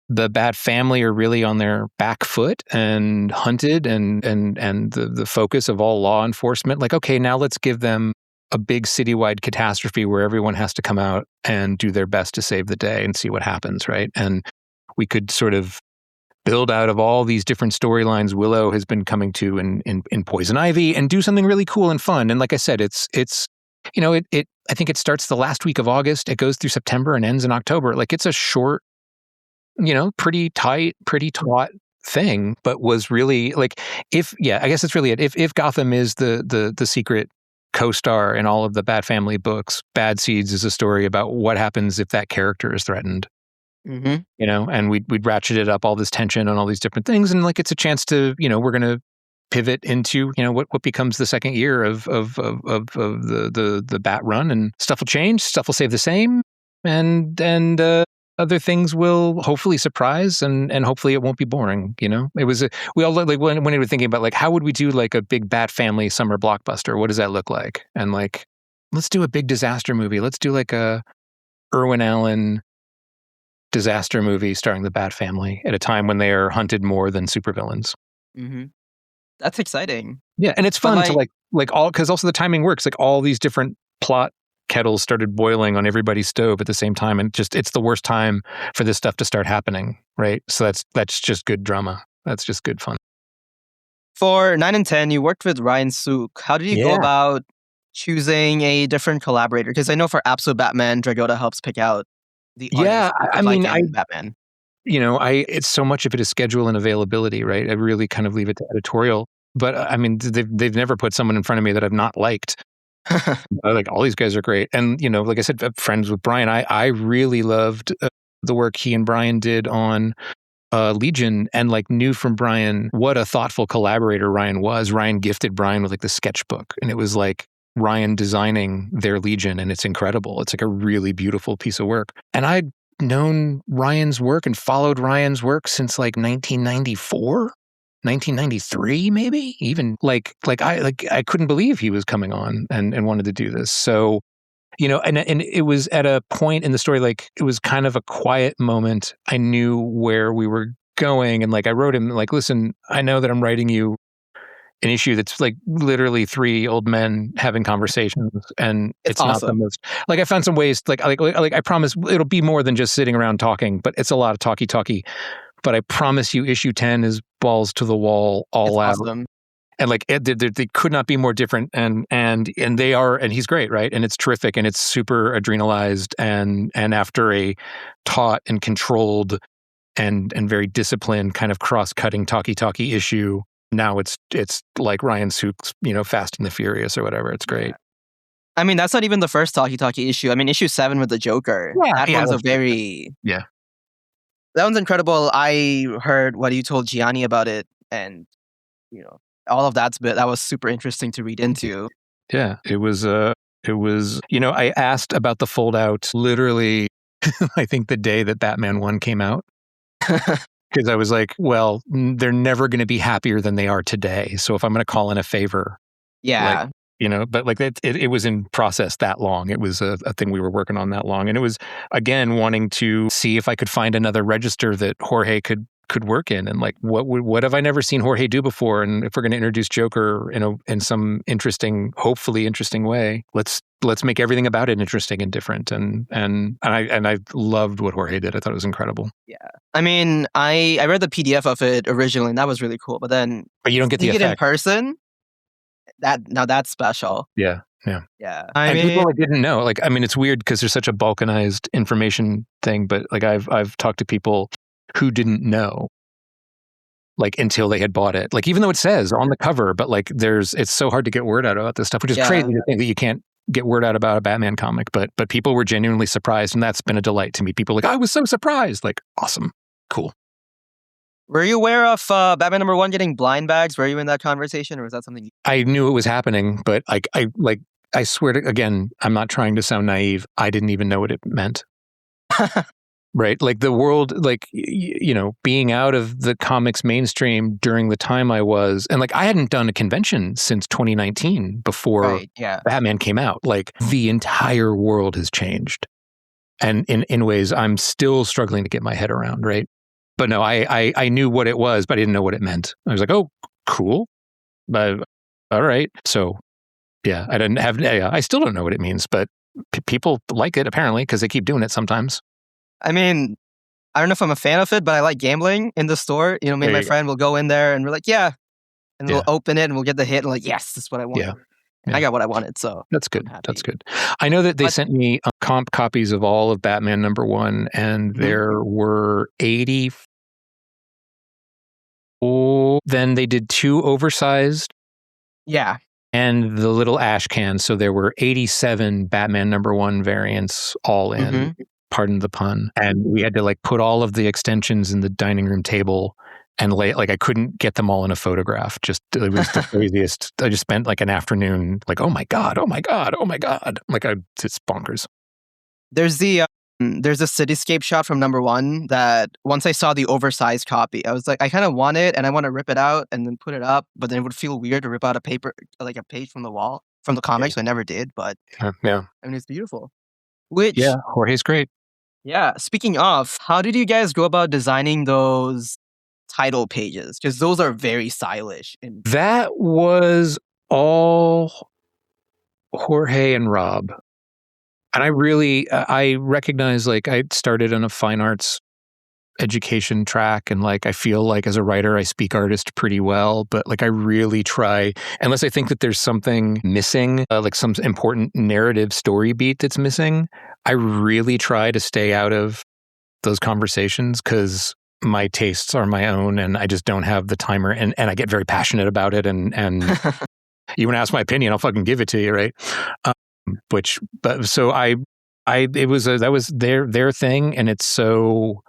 the Bat family are really on their back foot and hunted and the focus of all law enforcement, okay, now let's give them a big citywide catastrophe where everyone has to come out and do their best to save the day and see what happens, right? And we could sort of build out of all these different storylines Willow has been coming to in Poison Ivy and do something really cool and fun. And like I said, it's I think it starts the last week of August. It goes through September and ends in October. It's a short, pretty tight, pretty taut thing, but was really I guess it's really it. If Gotham is the secret co-star in all of the Bat family books, Bad Seeds is a story about what happens if that character is threatened. Mm-hmm. And we'd ratcheted up all this tension on all these different things, and it's a chance to, we're going to pivot into, what becomes the second year of the Bat run, and stuff will change, stuff will stay the same, and other things will hopefully surprise, and hopefully it won't be boring. It was we all when we were thinking about how would we do a big Bat family summer blockbuster? What does that look like? And let's do a big disaster movie. Let's do a Irwin Allen disaster movie starring the Bat family at a time when they are hunted more than supervillains. Mm-hmm. That's exciting. Yeah, and it's fun to because also the timing works. All these different plot kettles started boiling on everybody's stove at the same time, and it's the worst time for this stuff to start happening, right? So that's just good drama. That's just good fun. For 9 and 10, you worked with Ryan Sook. How did you go about choosing a different collaborator? Because I know for Absolute Batman, Dragotta helps pick out the Batman. It's so much of it is schedule and availability, right? I really kind of leave it to editorial. But they've never put someone in front of me that I've not liked. All these guys are great, and like I said, friends with Brian. I really loved the work he and Brian did on Legion, and knew from Brian what a thoughtful collaborator Ryan was. Ryan gifted Brian with the sketchbook, and it was Ryan designing their Legion, and it's incredible. It's a really beautiful piece of work. And I'd known Ryan's work and followed Ryan's work since 1994, 1993, maybe even I couldn't believe he was coming on and wanted to do this. So, and it was at a point in the story, it was kind of a quiet moment. I knew where we were going, and I wrote him listen, I know that I'm writing you an issue that's literally 3 old men having conversations, and it's awesome. Not the most I found some ways I promise it'll be more than just sitting around talking, but it's a lot of talky. But I promise you, issue 10 is balls to the wall, all out. Awesome. And they could not be more different, and they are, and he's great, right? And it's terrific, and it's super adrenalized, and after a taut and controlled and very disciplined kind of cross-cutting talky issue. Now it's like Ryan Sook's, Fast and the Furious or whatever. It's great. I mean, that's not even the first talky issue. I mean, issue 7 with the Joker. Yeah, that was a very That one's incredible. I heard what you told Gianni about it, and all of that was super interesting to read into. Yeah, it was. I asked about the fold out literally. I think the day that Batman 1 came out. Because I was like, well, they're never going to be happier than they are today. So if I'm going to call in a favor, yeah, but like it was in process that long. It was a thing we were working on that long, and it was again wanting to see if I could find another register that Jorge could work in, and like what have I never seen Jorge do before? And if we're going to introduce Joker in some interesting, hopefully interesting way, let's make everything about it interesting and different. And I loved what Jorge did. I thought it was incredible. Yeah, I mean, I read the PDF of it originally, and that was really cool. But you don't get the effect in person. That's special. Yeah. I mean, people didn't know. Like, I mean, it's weird because there's such a balkanized information thing. But like, I've talked to people who didn't know, like, until they had bought it. Like, even though it says on the cover, but like, it's so hard to get word out about this stuff, which is crazy to think that you can't get word out about a Batman comic. But people were genuinely surprised, and that's been a delight to me. People like, I was so surprised. Like, awesome, cool. Were you aware of Batman #1 getting blind bags? Were you in that conversation, or was that something? I knew it was happening, but I swear to, again, I'm not trying to sound naive. I didn't even know what it meant. Right? Like the world, like, being out of the comics mainstream during the time I was, and like I hadn't done a convention since 2019 before Batman came out. Like the entire world has changed. And in ways I'm still struggling to get my head around, right? But no, I knew what it was, but I didn't know what it meant. I was like, oh, cool. But all right. So yeah, I still don't know what it means, but people like it apparently because they keep doing it sometimes. I mean, I don't know if I'm a fan of it, but I like gambling in the store. Me and my friend will go in there and we're like, and we'll open it and we'll get the hit and like, yes, this is what I want. Yeah. And I got what I wanted, so that's good. That's good. I know that they sent me comp copies of all of Batman #1, and there were 80. Then they did 2 oversized. Yeah. And the little ash can. So there were 87 Batman #1 variants all in. Mm-hmm. Pardon the pun. And we had to like put all of the extensions in the dining room table and I couldn't get them all in a photograph. Just, it was the craziest. I just spent like an afternoon like, oh my God. Like it's bonkers. There's a cityscape shot from #1 that once I saw the oversized copy, I was like, I kind of want it and I want to rip it out and then put it up, but then it would feel weird to rip out a page from the wall, from the comics. So I never did, but I mean, it's beautiful. Jorge's great. Yeah. Speaking of, how did you guys go about designing those title pages? Because those are very stylish. That was all Jorge and Rob. And I recognize, like, I started on a fine arts education track, and like I feel like as a writer I speak artist pretty well, but like I really try, unless I think that there's something missing, like some important narrative story beat that's missing, I really try to stay out of those conversations because my tastes are my own and I just don't have the timer, and I get very passionate about it, and you want to ask my opinion, I'll fucking give it to you, right? That was their thing, and it's so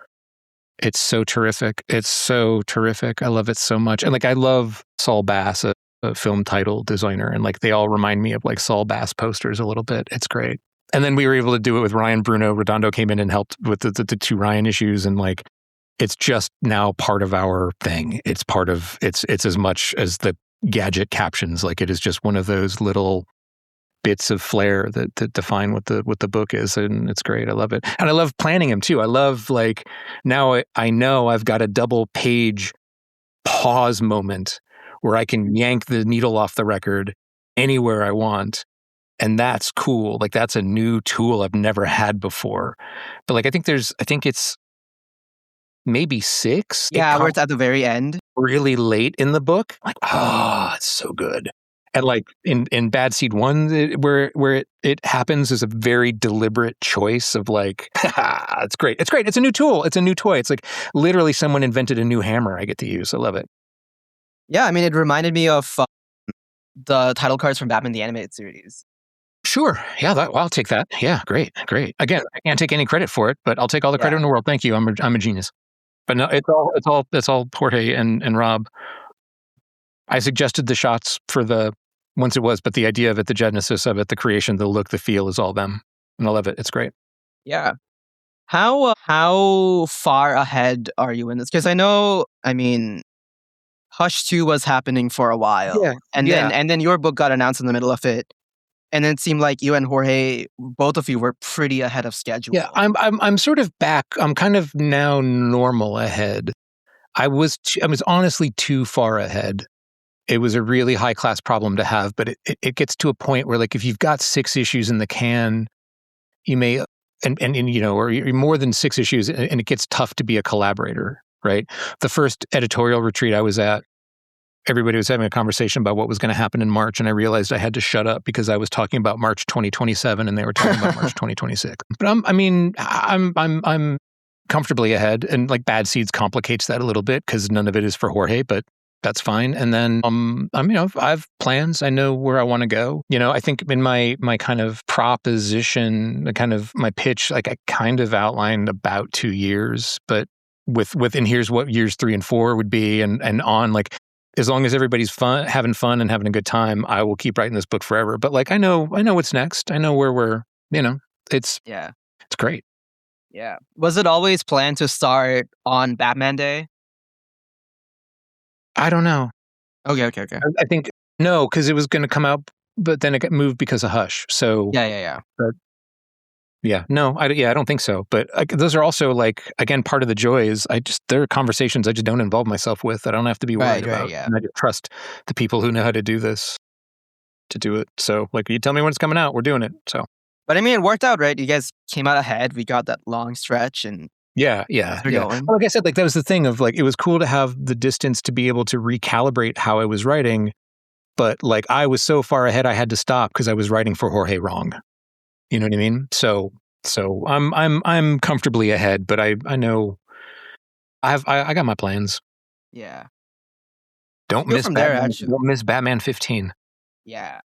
terrific. It's so terrific. I love it so much. And like, I love Saul Bass, a film title designer, and like they all remind me of like Saul Bass posters a little bit. It's great. And then we were able to do it with Ryan Bruno. Redondo came in and helped with the 2 Ryan issues, and like it's just now part of our thing. It's part of it's as much as the gadget captions. Like it is just one of those little bits of flair that define what the book is, and it's great. I love it, and I love planning them too. I love, like, now I know I've got a double page pause moment where I can yank the needle off the record anywhere I want, and that's cool. Like that's a new tool I've never had before. But like I think it's maybe 6. Yeah, where it's at the very end, really late in the book. Like, it's so good. And like in Bad Seed 1, where it happens is a very deliberate choice of like, it's great. It's great. It's a new tool. It's a new toy. It's like literally someone invented a new hammer I get to use. I love it. Yeah, I mean, it reminded me of the title cards from Batman the Animated Series. Sure. Yeah, I'll take that. Yeah, great. Again, I can't take any credit for it, but I'll take all the credit in the world. Thank you. I'm a genius. But no, it's all Jorge and Rob. I suggested the shots for the once it was, but the idea of it, the genesis of it, the creation, the look, the feel is all them, and I love it. It's great. Yeah. How far ahead are you in this? Because I mean, Hush 2 was happening for a while. Yeah, And yeah. then your book got announced in the middle of it. And then it seemed like you and Jorge, both of you were pretty ahead of schedule. Yeah, I'm sort of back. I'm kind of now normal ahead. I was honestly too far ahead. It was a really high class problem to have, but it gets to a point where, like, if you've got 6 issues in the can, you may and you know, or you're more than 6 issues, and it gets tough to be a collaborator, right? The first editorial retreat I was at, everybody was having a conversation about what was going to happen in March, and I realized I had to shut up because I was talking about March 2027, and they were talking about March 2026. But I'm comfortably ahead, and like Bad Seeds complicates that a little bit because none of it is for Jorge, but that's fine. And then I have plans. I know where I want to go. You know, I think in my kind of proposition, the kind of my pitch, like I kind of outlined about 2 years, but with and here's what years 3 and 4 would be, and on, like, as long as everybody's having fun and having a good time, I will keep writing this book forever. But like I know what's next. I know where we're, it's great. Yeah. Was it always planned to start on Batman Day? I don't know. Okay. I think no, because it was going to come out, but then it got moved because of Hush. So Yeah. But yeah, no, I don't think so. But those are also, like, again, part of the joy is there are conversations I just don't involve myself with. I don't have to be worried about. Yeah. And I just trust the people who know how to do this to do it. So, like, you tell me when it's coming out, we're doing it. So, but I mean, it worked out, right? You guys came out ahead. We got that long stretch, and yeah. Going. Like I said, like that was the thing of, like, it was cool to have the distance to be able to recalibrate how I was writing, but like I was so far ahead, I had to stop because I was writing for Jorge wrong. You know what I mean? So I'm comfortably ahead, but I know I got my plans. Yeah. Don't miss Batman 15. Yeah.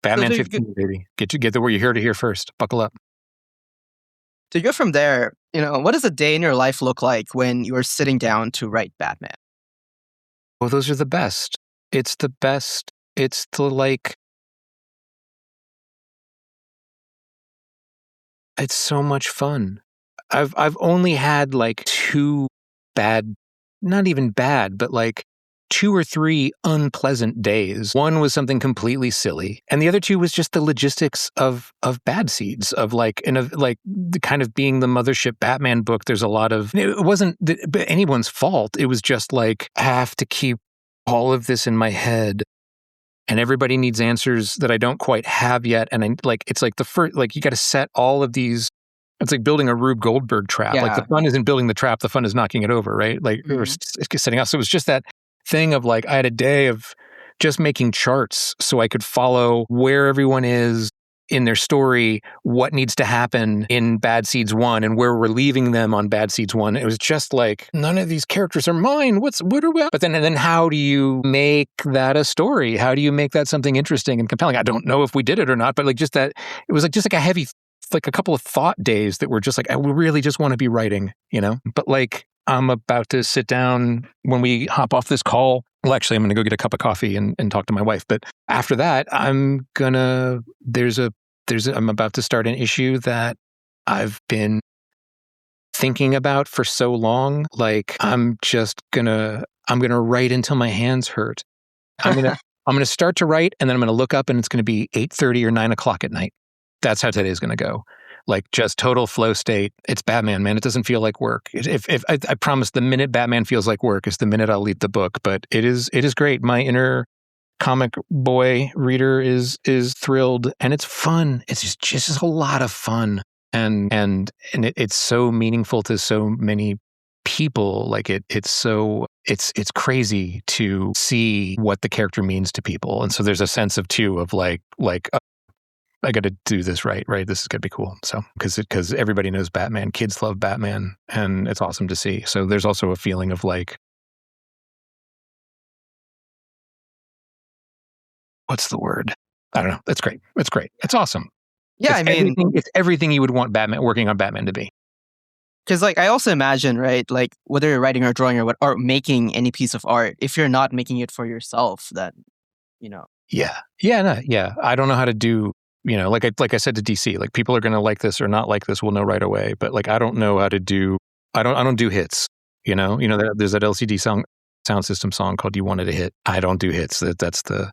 Batman 15, baby. Get the where you're here to hear first. Buckle up. To go from there, what does a day in your life look like when you are sitting down to write Batman? Well, those are the best. It's the best. It's it's so much fun. I've only had like 2 bad, not even bad, but like 2 or 3 unpleasant days. One was something completely silly, and the other 2 was just the logistics of Bad Seeds, of like the kind of being the mothership Batman book. There's a lot of, it wasn't anyone's fault. It was just like, I have to keep all of this in my head, and everybody needs answers that I don't quite have yet. And it's like the first, like, you got to set all of these. It's like building a Rube Goldberg trap. Yeah. Like, the fun isn't building the trap, the fun is knocking it over, right? Like, we were setting up. So it was just that thing of, like, I had a day of just making charts so I could follow where everyone is in their story, what needs to happen in Bad Seeds 1, and where we're leaving them on Bad Seeds 1. It was just like, none of these characters are mine. What are we? But then how do you make that a story? How do you make that something interesting and compelling? I don't know if we did it or not, but like, just that, it was like just like a heavy, like a couple of thought days that were just like, I really just want to be writing, But like, I'm about to sit down when we hop off this call. Well, actually, I'm going to go get a cup of coffee and talk to my wife. But after that, I'm about to start an issue that I've been thinking about for so long. Like, I'm going to write until my hands hurt. I'm going to start to write, and then I'm going to look up, and it's going to be 8:30 or 9 o'clock at night. That's how today's going to go. Like, just total flow state. It's Batman, man. It doesn't feel like work. If I promise, the minute Batman feels like work is the minute I'll leave the book. But it is great. My inner comic boy reader is thrilled, and it's fun. It's just a lot of fun, and it's so meaningful to so many people. Like, it's crazy to see what the character means to people, and so there's a sense of too of like. I got to do this right? This is going to be cool. So, because everybody knows Batman, kids love Batman, and it's awesome to see. So there's also a feeling of like, what's the word? I don't know. It's great. It's awesome. Yeah, it's everything you would want Batman working on Batman to be. Because like I also imagine, right, like whether you're writing or drawing or making any piece of art, if you're not making it for yourself, then Yeah. I don't know how to do, like I said to DC, like people are going to like this or not like this. We'll know right away. But like I don't know how to do. I don't do hits. There's that LCD sound system song called "You Wanted a Hit." I don't do hits. That's the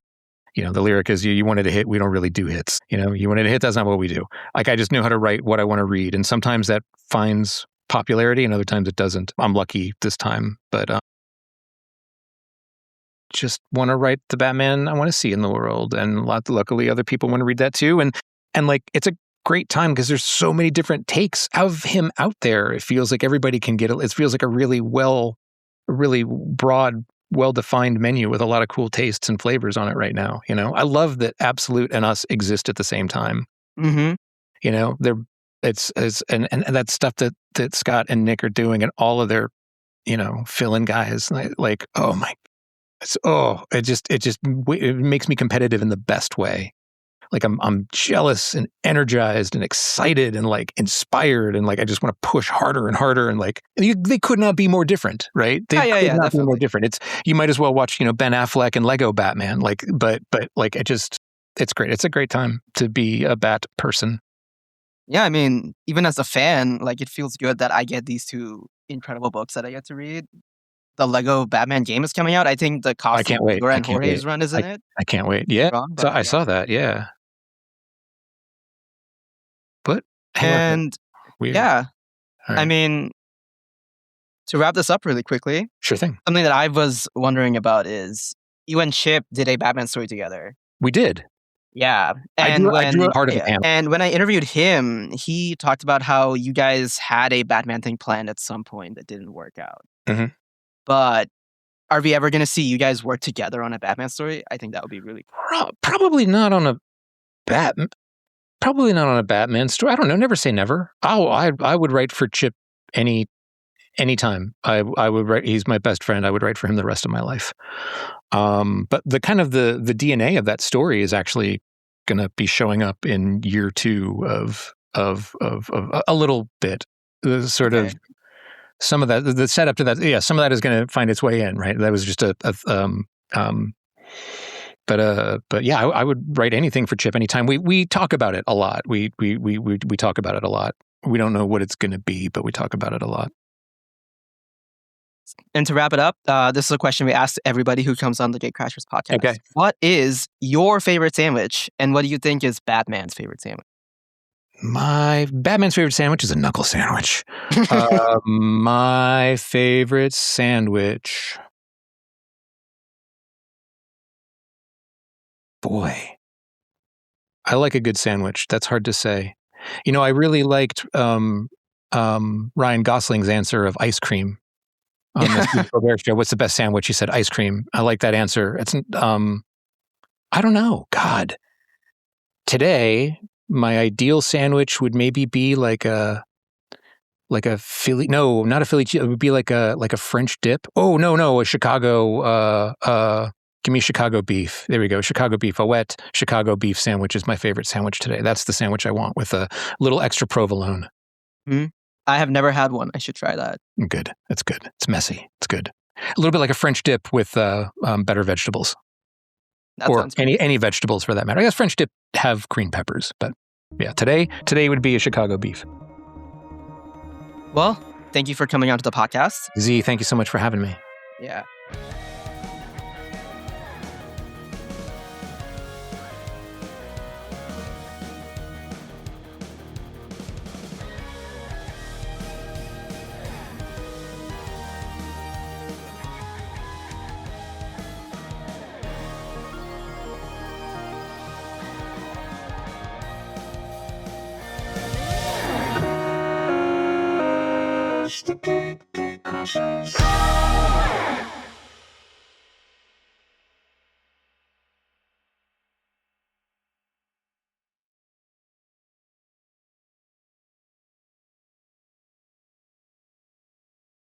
the lyric is you wanted a hit. We don't really do hits. You wanted a hit. That's not what we do. Like I just know how to write what I want to read, and sometimes that finds popularity, and other times it doesn't. I'm lucky this time, but just want to write the Batman I want to see in the world, and luckily other people want to read that too, and like it's a great time because there's so many different takes of him out there. It feels like everybody can get it. It feels like a really broad, well-defined menu with a lot of cool tastes and flavors on it right now. I love that Absolute and Us exist at the same time. Mm-hmm. It's and that stuff that Scott and Nick are doing, and all of their fill-in guys, like oh my. It makes me competitive in the best way. Like I'm jealous and energized and excited and like inspired, and like I just want to push harder and harder, and like they could not be more different, right? They could not be more different. You might as well watch Ben Affleck and Lego Batman, like but like it's great. It's a great time to be a Bat person. Yeah, I mean, even as a fan, like it feels good that I get these two incredible books that I get to read. The Lego Batman game is coming out. I think the costume I can't wait. Goran Jorge's run is in it. I can't wait. Yeah, wrong, so I saw that. Yeah, but yeah, right. I mean, to wrap this up really quickly, sure thing. Something that I was wondering about is you and Chip did a Batman story together. We did. Yeah, and I drew a part of the panel. And when I interviewed him, he talked about how you guys had a Batman thing planned at some point that didn't work out. Mm-hmm. But are we ever going to see you guys work together on a Batman story? I think that would be really cool. Probably not on a Batman story. I don't know. Never say never. I would write for Chip anytime. I would write. He's my best friend. I would write for him the rest of my life. But the kind of the DNA of that story is actually going to be showing up in year 2 of a little bit. Sort of. Some of that, the setup to that, yeah, some of that is going to find its way in, right? That was just but yeah, I would write anything for Chip anytime. We talk about it a lot. We talk about it a lot. We don't know what it's going to be, but we talk about it a lot. And to wrap it up, this is a question we ask everybody who comes on the Gatecrashers podcast. Okay. What is your favorite sandwich, and what do you think is Batman's favorite sandwich? My Batman's favorite sandwich is a knuckle sandwich. My favorite sandwich. Boy, I like a good sandwich. That's hard to say. I really liked Ryan Gosling's answer of ice cream on the Colbert Show. What's the best sandwich? He said ice cream. I like that answer. It's I don't know. God, today. My ideal sandwich would maybe be like a Philly. No, not a Philly. It would be like a French dip. Oh no, a Chicago. Give me Chicago beef. There we go. Chicago beef. A wet Chicago beef sandwich is my favorite sandwich today. That's the sandwich I want with a little extra provolone. Mm-hmm. I have never had one. I should try that. Good. It's good. It's messy. It's good. A little bit like a French dip with better vegetables. Or any vegetables for that matter. I guess French dip have green peppers, but yeah, today would be a Chicago beef. Well, thank you for coming onto the podcast. Z, thank you so much for having me. Yeah. The Gatecrashers.